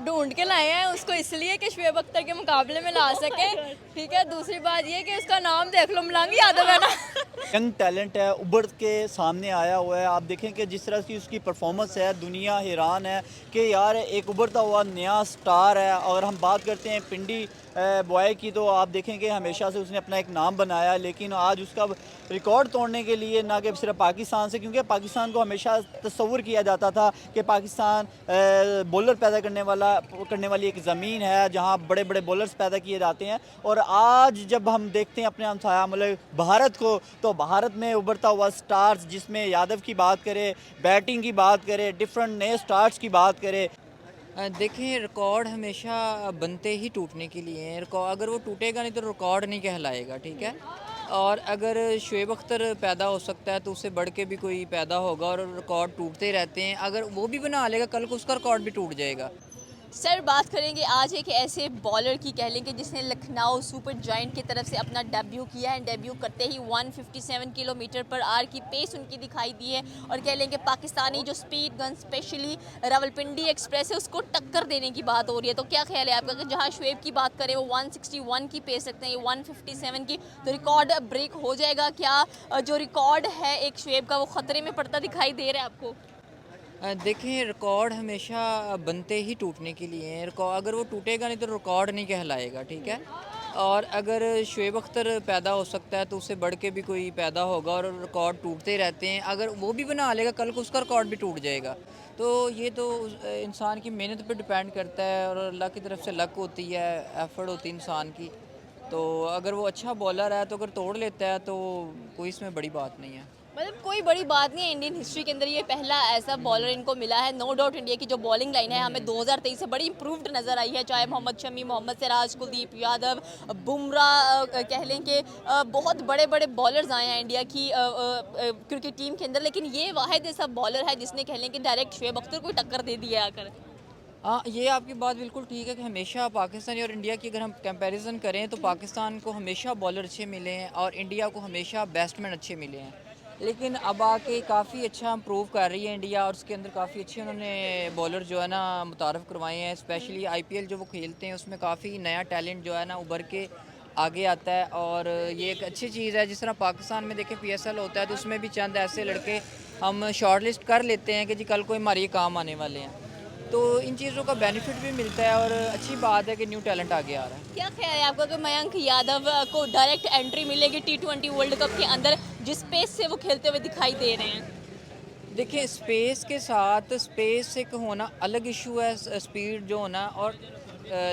ढूंढ के लाए हैं उसको इसलिए कि शुएब अख्तर के मुकाबले में ला सके। ठीक है, दूसरी बात ये कि उसका नाम देख लो, मलांगी यादव है ना। यंग टैलेंट है, उभर के सामने आया हुआ है। आप देखें कि जिस तरह की उसकी परफॉर्मेंस है, दुनिया हैरान है कि यार एक उभरता हुआ नया स्टार है। और हम बात करते हैं पिंडी बॉय की, तो आप देखें कि हमेशा से उसने अपना एक नाम बनाया, लेकिन आज उसका रिकॉर्ड तोड़ने के लिए ना कि सिर्फ पाकिस्तान से, क्योंकि पाकिस्तान को हमेशा तस्वुर किया जाता था कि पाकिस्तान बॉलर पैदा करने वाली एक ज़मीन है जहाँ बड़े बड़े बॉलर्स पैदा किए जाते हैं। और आज जब हम देखते हैं अपने हमसाया मुल्क भारत को, तो भारत में उभरता हुआ स्टार्स, जिसमें यादव की बात करें, बैटिंग की बात करें, डिफरेंट नए स्टार्स की बात करें। देखें, रिकॉर्ड हमेशा बनते ही टूटने के लिए हैं। रिकॉर्ड अगर वो टूटेगा नहीं तो रिकॉर्ड नहीं कहलाएगा, ठीक है। और अगर शुएब अख्तर पैदा हो सकता है तो उससे बढ़ के भी कोई पैदा होगा, और रिकॉर्ड टूटते रहते हैं। अगर वो भी बना लेगा, कल को उसका रिकॉर्ड भी टूट जाएगा। सर, बात करेंगे आज एक ऐसे बॉलर की, कह लें कि जिसने लखनऊ सुपर जायंट की तरफ से अपना डेब्यू किया है। डेब्यू करते ही 157 किलोमीटर पर आवर की पेस उनकी दिखाई दी है, और कह लें कि पाकिस्तानी जो speed gun specially Rawalpindi express है उसको टक्कर देने की बात हो रही है। तो क्या ख्याल है आपका कि जहां शुएब की बात करें वो 161 की पेस रखते हैं, ये 157 की, तो रिकॉर्ड ब्रेक हो जाएगा क्या? जो रिकॉर्ड है एक शुएब का वो खतरे में पड़ता दिखाई दे रहा है आपको? देखें, रिकॉर्ड हमेशा बनते ही टूटने के लिए हैं। रिकॉर्ड अगर वो टूटेगा नहीं तो रिकॉर्ड नहीं कहलाएगा, ठीक है। और अगर शुएब अख्तर पैदा हो सकता है तो उससे बढ़ के भी कोई पैदा होगा, और रिकॉर्ड टूटते रहते हैं। अगर वो भी बना लेगा, कल को उसका रिकॉर्ड भी टूट जाएगा। तो ये तो इंसान की मेहनत पे डिपेंड करता है, और अल्लाह की तरफ से लक होती है, एफर्ट होती है इंसान की। तो अगर वो अच्छा बॉलर है तो अगर तोड़ लेता है तो कोई इसमें बड़ी बात नहीं है। मतलब कोई बड़ी बात नहीं है, इंडियन हिस्ट्री के अंदर ये पहला ऐसा बॉलर इनको मिला है। नो डाउट इंडिया की जो बॉलिंग लाइन है हमें 2023 से बड़ी इंप्रूव्ड नज़र आई है, चाहे मोहम्मद शमी, मोहम्मद सिराज, कुलदीप यादव, बुमराह, कह लें कि बहुत बड़े बड़े बॉलर्स आए हैं इंडिया की क्रिकेट टीम के अंदर। लेकिन ये वाहिद ऐसा बॉलर है जिसने, कह लें कि डायरेक्ट शुएब अख्तर को टक्कर दे दी है आकर। हाँ, ये आपकी बात बिल्कुल ठीक है कि हमेशा पाकिस्तानी और इंडिया की अगर हम कंपैरिजन करें तो पाकिस्तान को हमेशा बॉलर अच्छे मिले हैं और इंडिया को हमेशा बैट्समैन अच्छे मिले हैं। लेकिन अब आके काफ़ी अच्छा इम्प्रूव कर रही है इंडिया, और उसके अंदर काफ़ी अच्छे उन्होंने बॉलर जो है ना मुतारफ़ करवाए हैं। स्पेशली आईपीएल जो वो खेलते हैं उसमें काफ़ी नया टैलेंट जो है ना उभर के आगे आता है, और ये एक अच्छी चीज़ है। जिस तरह पाकिस्तान में देखें पीएसएल होता है तो उसमें भी चंद ऐसे लड़के हम शॉर्ट लिस्ट कर लेते हैं कि जी कल को हमारे ये काम आने वाले हैं। तो इन चीज़ों का बेनिफिट भी मिलता है, और अच्छी बात है कि न्यू टैलेंट आगे आ रहा है। क्या ख्याल है आपका कि मयंक यादव को डायरेक्ट एंट्री मिलेगी T20 वर्ल्ड कप के अंदर, जिस पेस से वो खेलते हुए दिखाई दे रहे हैं? देखिए, स्पेस के साथ स्पेस एक होना अलग इशू है, स्पीड जो होना, और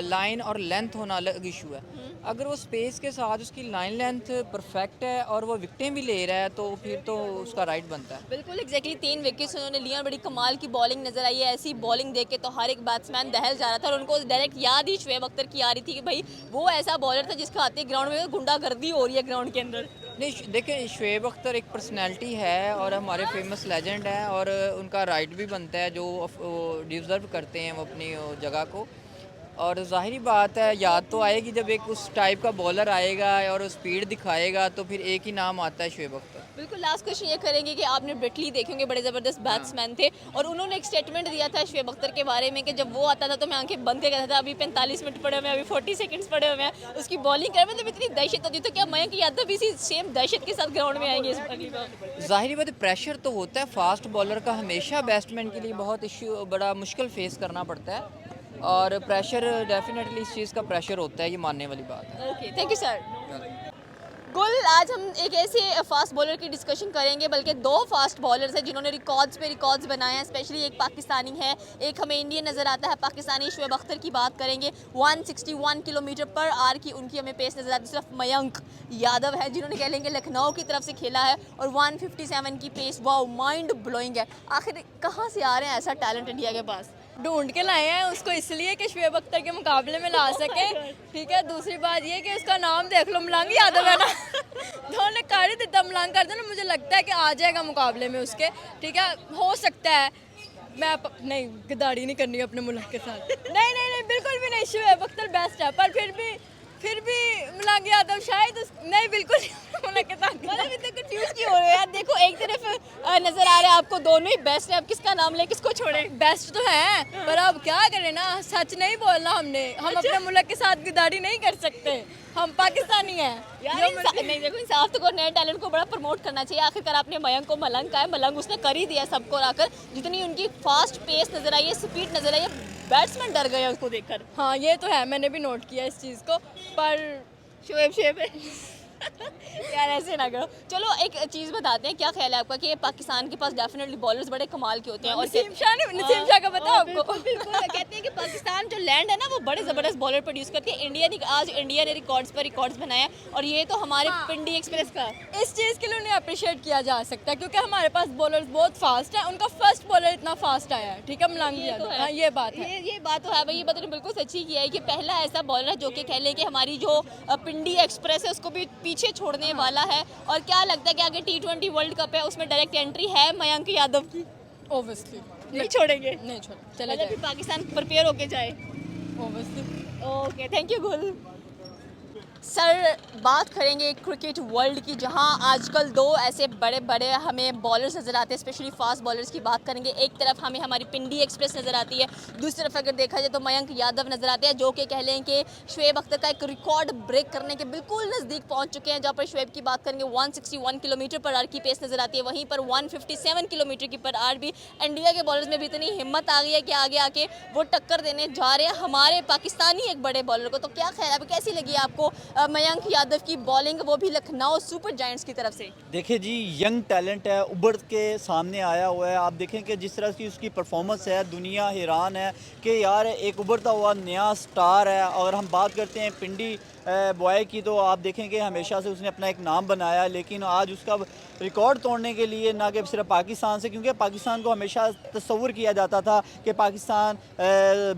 लाइन और लेंथ होना अलग इशू है। अगर वो स्पेस के साथ उसकी लाइन लेंथ परफेक्ट है और वो विकेटें भी ले रहा है तो फिर तो उसका राइट बनता है। बिल्कुल एग्जैक्टली 3 विकेट्स उन्होंने लिया और बड़ी कमाल की बॉलिंग नजर आई है। ऐसी बॉलिंग देख के तो हर एक बैट्समैन दहल जा रहा था, और उनको डायरेक्ट याद ही शुएब अख्तर की आ रही थी कि भाई वो ऐसा बॉलर था जिसका आते ग्राउंड में गुंडागर्दी हो रही है ग्राउंड के अंदर। नहीं, देखिए, शुएब अख्तर एक पर्सनैलिटी है और हमारे फेमस लेजेंड हैं, और उनका राइट भी बनता है जो डिज़र्व करते हैं वो अपनी जगह को। और ज़ाहिरी बात है, याद तो आएगी जब एक उस टाइप का बॉलर आएगा और स्पीड दिखाएगा तो फिर एक ही नाम आता है, शुएब अख्तर। बिल्कुल, लास्ट क्वेश्चन ये करेंगे कि आपने ब्रिटली देखे होंगे, बड़े ज़बरदस्त बैट्समैन थे, और उन्होंने एक स्टेटमेंट दिया था शुएब अख्तर के बारे में कि जब वो आता था तो मैं आंखें बंद कर कहता था अभी 45 मिनट पड़े हुए हैं, अभी 40 सेकंड्स पड़े हुए हैं, उसकी बॉलिंग कर मतलब इतनी दहशत होती। तो क्या मयंक यादव भी इसी सेम दहशत के साथ ग्राउंड में आएंगे इस अगली बार? ज़ाहिरी बात है, प्रेशर तो होता है फास्ट बॉलर का, हमेशा बैट्समैन के लिए बहुत इशू, बड़ा मुश्किल फेस करना पड़ता है। और प्रेशर डेफिनेटली इस चीज़ का प्रेशर होता है, ये मानने वाली बात है। Okay, thank you sir. गुल, आज हम एक ऐसे फास्ट बॉलर की डिस्कशन करेंगे, बल्कि 2 फास्ट बॉलर्स हैं जिन्होंने रिकॉर्ड्स पे रिकॉर्ड्स बनाए हैं। स्पेशली एक पाकिस्तानी है, एक हमें इंडियन नज़र आता है पाकिस्तानी। शुएब अख्तर की बात करेंगे, 161 किलोमीटर पर आवर की उनकी हमें पेस नज़र आती है। सिर्फ मयंक यादव है जिन्होंने, कह लेंगे, लखनऊ की तरफ से खेला है और 157 की पेस, वाओ, माइंड ब्लोइंग है। आखिर कहाँ से आ रहे हैं ऐसा टैलेंट इंडिया के पास? ढूंढ के लाए हैं उसको इसलिए कि शुएब अख्तर के मुकाबले में ला सके। ठीक है, दूसरी बात ये कि उसका नाम देख लो, मलांगी यादव है ना। तो उन्होंने कर ही देता, मलांग कर देना, मुझे लगता है कि आ जाएगा मुकाबले में उसके। ठीक है, हो सकता है। मैं नहीं, गद्दारी नहीं करनी अपने मुल्क के साथ। नहीं नहीं नहीं, बिल्कुल भी नहीं, शुएब अख्तर बेस्ट है, पर फिर भी मलांगी यादव शायद नहीं, बिल्कुल होने के ताकत मतलब इतना कंफ्यूज क्यों हो रहे हो यार? देखो एक तरफ नजर आ रहा है आपको दोनों ही बेस्ट है, अब किसका नाम ले किसको छोड़े? बेस्ट तो है, पर अब क्या करें ना, सच नहीं बोलना हमने, हम अपने मुल्क के साथ गद्दारी नहीं कर सकते, हम पाकिस्तानी हैं। यार नहीं देखो इंसाफ तो को नए टैलेंट को बड़ा प्रमोट करना चाहिए। आखिरकार आपने मयंक को मलंग का है, मलंग उसने कर ही दिया सबको आकर। जितनी उनकी फास्ट पेस नजर आई है, स्पीड नजर आई है, बैट्समैन डर गए उसको देखकर। हाँ ये तो है, मैंने भी नोट किया इस चीज़ को, पर शोएब है यार ऐसे ना करो। चलो एक चीज़ बताते हैं, क्या ख्याल है आपका कि पाकिस्तान के पास डेफिनेटली बॉलर्स बड़े कमाल के होते हैं? और नसीम शाह का बताओ आपको। बिल्कुल कहते हैं कि पाकिस्तान जो लैंड है ना वो बड़े ज़बरदस्त बॉलर प्रोड्यूस करती है। आज इंडिया ने रिकॉर्ड्स पर रिकॉर्ड्स बनाया, और ये तो हमारे पिंडी एक्सप्रेस का। इस चीज़ के लिए उन्हें अप्रिशिएट किया जा सकता है, क्योंकि हमारे पास बॉलर्स बहुत फास्ट हैं, उनका फर्स्ट बॉलर इतना फास्ट आया है, ठीक है, मलंग ये तो यादव। है। हाँ ये बात है। ये बात तो है भाई, ये बात ने बिल्कुल सच्ची किया है कि पहला ऐसा बॉलर है जो कि कह लें कि हमारी जो पिंडी एक्सप्रेस है उसको भी पीछे छोड़ने वाला है। और क्या लगता है कि आगे T20 वर्ल्ड कप है, उसमें डायरेक्ट एंट्री है मयंक यादव की? ओबियसली नहीं छोड़ेंगे, नहीं छोड़, चले मतलब जाए भी पाकिस्तान प्रिपेयर होके जाए। ओबियसली। ओके थैंक यू गुल। सर बात करेंगे क्रिकेट वर्ल्ड की, जहां आजकल दो ऐसे बड़े बड़े हमें बॉलर्स नज़र आते हैं, स्पेशली फास्ट बॉलर्स की बात करेंगे। एक तरफ हमें हमारी पिंडी एक्सप्रेस नज़र आती है, दूसरी तरफ अगर देखा जाए तो मयंक यादव नज़र आते हैं, जो कि कह लें कि शुएब अख्तर का एक रिकॉर्ड ब्रेक करने के बिल्कुल नज़दीक पहुंच चुके हैं। जहाँ पर शुएब की बात करेंगे 161 किलोमीटर पर आवर की पेस नज़र आती है, वहीं पर 157 किलोमीटर की पर आवर भी इंडिया के बॉलर्स में भी इतनी हिम्मत आ गई है कि आगे आके वो टक्कर देने जा रहे हैं हमारे पाकिस्तानी एक बड़े बॉलर को। तो क्या ख्याल है, कैसी लगी आपको मयंक यादव की बॉलिंग, वो भी लखनऊ सुपर जायंट्स की तरफ से? देखिए जी, यंग टैलेंट है, उभर के सामने आया हुआ है। आप देखें कि जिस तरह की उसकी परफॉर्मेंस है, दुनिया हैरान है कि यार एक उभरता हुआ नया स्टार है। और हम बात करते हैं पिंडी बॉय की, तो आप देखें कि हमेशा से उसने अपना एक नाम बनाया, लेकिन आज उसका रिकॉर्ड तोड़ने के लिए ना कि सिर्फ पाकिस्तान से, क्योंकि पाकिस्तान को हमेशा तस्वुर किया जाता था कि पाकिस्तान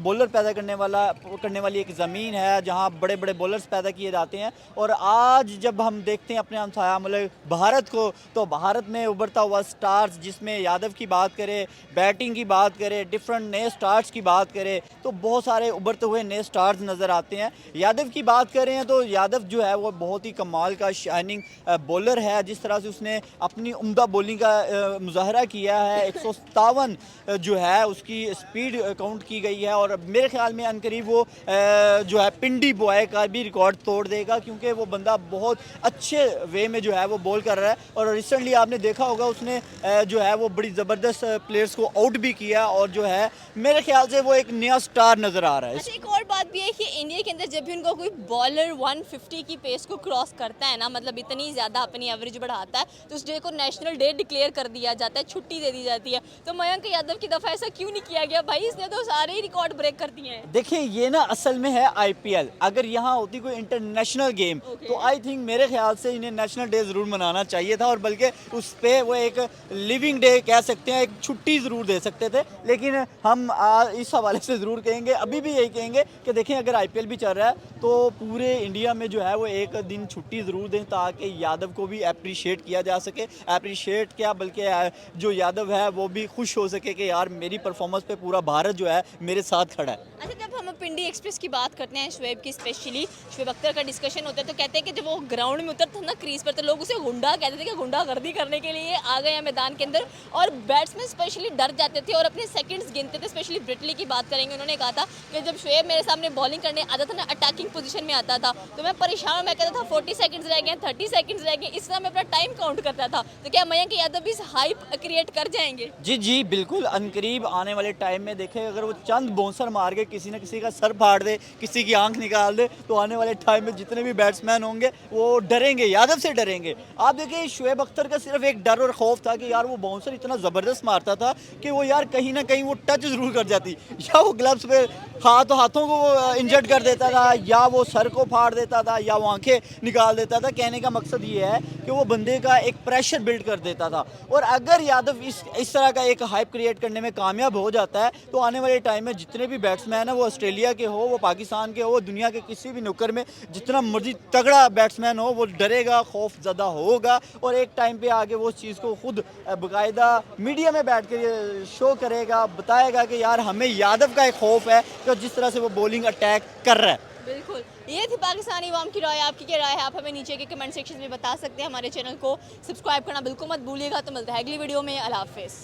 बॉलर पैदा करने वाली एक ज़मीन है जहां बड़े बड़े बॉलर्स पैदा किए जाते हैं। और आज जब हम देखते हैं अपने हमसाया मुल्क भारत को, तो भारत में उभरता हुआ स्टार्स, जिसमें यादव की बात करें, बैटिंग की बात करें, डिफरेंट नए स्टार्स की बात करें, तो बहुत सारे उभरते हुए नए स्टार्स नज़र आते हैं। यादव की बात करें तो यादव जो है वो बहुत ही कमाल का शाइनिंग बॉलर है। जिस तरह से उसने अपनी उम्दा बॉलिंग का मुजाहरा किया है, 157 जो है उसकी स्पीड काउंट की गई है, और मेरे ख्याल में अनकरीब वो जो है पिंडी बॉय का भी रिकॉर्ड तोड़ देगा, क्योंकि वो बंदा बहुत अच्छे वे में जो है वो बॉल कर रहा है। और रिसेंटली आपने देखा होगा उसने जो है वो बड़ी ज़बरदस्त प्लेयर्स को आउट भी किया, और जो है मेरे ख्याल से वो एक नया स्टार नज़र आ रहा है। अच्छा एक और बात भी है कि इंडिया के अंदर जब भी उनको कोई बॉलर 150 की पेस को क्रॉस करता है ना, मतलब इतनी ज़्यादा अपनी एवरेज बढ़ाता है, तो उस डे को नेशनल डे डिक्लेयर कर दिया जाता है, छुट्टी दे दी जाती है। तो मयंक यादव की दफ़ा ऐसा क्यों नहीं किया गया भाई? इसने तो सारे ही रिकॉर्ड ब्रेक कर दिए हैं। देखिए ये ना असल में है IPL, अगर यहाँ होती कोई इंटरनेशनल गेम तो आई थिंक मेरे ख्याल से इन्हें नेशनल डे ज़रूर मनाना चाहिए था, और बल्कि उस पर वो एक लिविंग डे कह सकते हैं, एक छुट्टी ज़रूर दे सकते थे। लेकिन हम इस हवाले से ज़रूर कहेंगे, अभी भी यही कहेंगे कि देखें अगर IPL भी चल रहा है तो पूरे इंडिया में जो है वो एक दिन छुट्टी ज़रूर दें, ताकि यादव को भी अप्रिशिएट किया जा सके। अप्रिशिएट क्या बल्कि जो यादव है वो भी खुश हो सके कि यार मेरी परफॉर्मेंस पे पूरा भारत जो है मेरे साथ खड़ा है। अच्छा जब हम पिंडी एक्सप्रेस की बात करते हैं, शुएब की स्पेशली, शुएब अख्तर का डिस्कशन होता है, तो कहते हैं कि जब वो ग्राउंड में उतरता था ना क्रीज पर, तो लोग उसे गुंडा कहते थे कि गुंडागर्दी करने के लिए आ गए हैं मैदान के अंदर, और बैट्समैन स्पेशली डर जाते थे और अपने सेकंड्स गिनते थे। स्पेशली ब्रिटली की बात करेंगे, उन्होंने कहा था कि जब शुएब मेरे सामने बॉलिंग करने आता था ना, अटैकिंग पोजीशन में आता था, तो मैं परेशान, मैं कहता था 40 सेकंड्स रह गए, 30 सेकंड्स रह गए, इस तरह मैं अपना टाइम काउंट करता था। तो क्या मयंक यादव भी इस हाइप क्रिएट कर जाएंगे? जी जी बिल्कुल, अनकरीब आने वाले टाइम में देखें अगर वो चंद बाउंसर मार के किसी न किसी का सर फाड़ दे, किसी की आंख निकाल दे, तो आने वाले टाइम में जितने भी बैट्समैन होंगे वो डरेंगे, यादव से डरेंगे। आप देखिए शुएब अख्तर का सिर्फ एक डर और खौफ था कि यार वो बाउंसर इतना ज़बरदस्त मारता था कि वो यार कहीं ना कहीं वो टच ज़रूर कर जाती, या वो ग्लव्स पे हाथों को इंजर्ड कर देता था, या वो सर को फाड़ देता था, या वो आंखें निकाल देता था। कहने का मकसद ये है कि वो बंदे का एक प्रेशर बिल्ड कर देता था। और अगर यादव इस तरह का एक हाइप क्रिएट करने में कामयाब हो जाता है, तो आने वाले टाइम में जितने भी बैट्समैन हैं, वो ऑस्ट्रेलिया के हो, वो पाकिस्तान के हो, वो दुनिया के किसी भी नुक्कर में जितना मर्जी तगड़ा बैट्समैन हो, वो डरेगा, खौफ ज़्यादा होगा, और एक टाइम पे आगे वो उस चीज़ को खुद बाकायदा मीडिया में बैठ कर शो करेगा, बताएगा कि यार हमें यादव का एक खौफ है कि जिस तरह से वो बॉलिंग अटैक कर रहा है। बिल्कुल, ये थी पाकिस्तानी अवाम की राय। आपकी क्या राय है आप हमें नीचे के कमेंट सेक्शन में बता सकते हैं। हमारे चैनल को सब्सक्राइब करना बिल्कुल मत भूलिएगा। तो मिलता है अगली वीडियो में। अल्लाह हाफ़िज़।